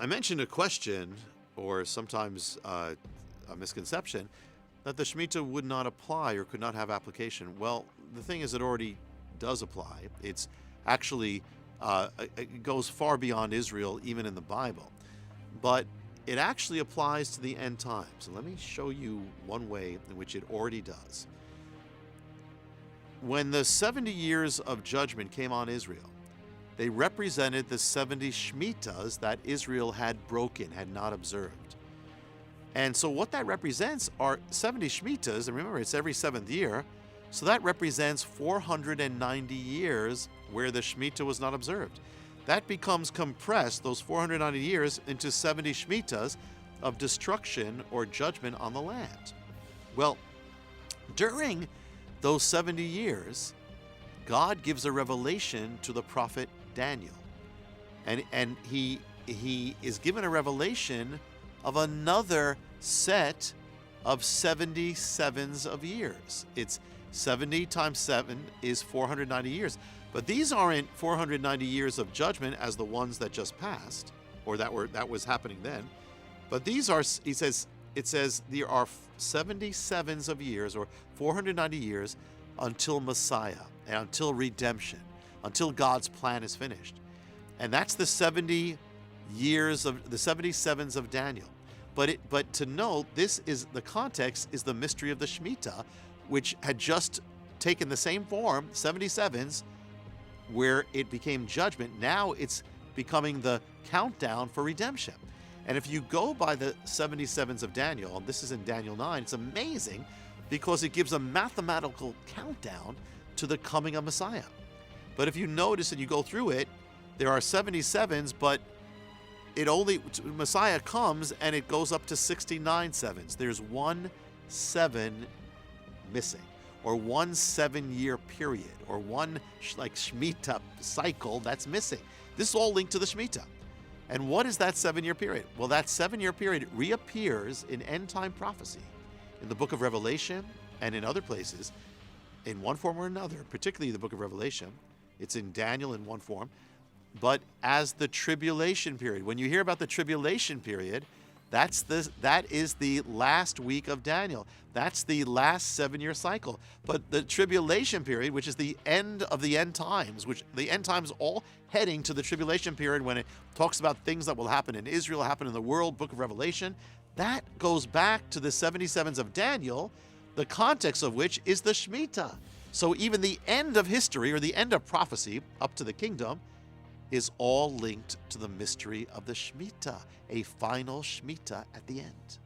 I mentioned a question, or sometimes a misconception, that the Shemitah would not apply or could not have application. Well, the thing is, it already does apply. It's actually, it goes far beyond Israel, even in the Bible. But it actually applies to the end times. And let me show you one way in which it already does. When the 70 years of judgment came on Israel, they represented the 70 Shemitahs that Israel had broken, had not observed. And so what that represents are 70 Shemitahs, and remember, it's every 7th year, so that represents 490 years where the Shemitah was not observed. That becomes compressed, those 490 years, into 70 Shemitahs of destruction or judgment on the land. Well, during those 70 years, God gives a revelation to the prophet Daniel. And he is given a revelation of another set of 77s of years. It's 70 times 7 is 490 years. But these aren't 490 years of judgment as the ones that just passed, or that was happening then. But these are, it says there are 77s of years, or 490 years, until Messiah and until redemption, until God's plan is finished. And that's the 70 years of the 77s of Daniel. But to note, this is the context is the mystery of the Shemitah, which had just taken the same form, 77s, where it became judgment. Now it's becoming the countdown for redemption. And if you go by the 77s of Daniel, and this is in Daniel 9, it's amazing because it gives a mathematical countdown to the coming of Messiah. But if you notice and you go through it, there are 77s, but Messiah comes and it goes up to 69 sevens. There's 1 7 missing, or 1 7-year period, or one Shemitah cycle that's missing. This is all linked to the Shemitah. And what is that 7-year period? Well, that 7-year period reappears in end-time prophecy in the book of Revelation and in other places in one form or another, particularly the book of Revelation. It's in Daniel in one form, but as the tribulation period. When you hear about the tribulation period, that is the last week of Daniel. That's the last 7-year cycle. But the tribulation period, which is the end of the end times, which the end times all heading to the tribulation period when it talks about things that will happen in Israel, happen in the world, book of Revelation, that goes back to the 77s of Daniel, the context of which is the Shemitah. So even the end of history, or the end of prophecy up to the kingdom, is all linked to the mystery of the Shemitah, a final Shemitah at the end.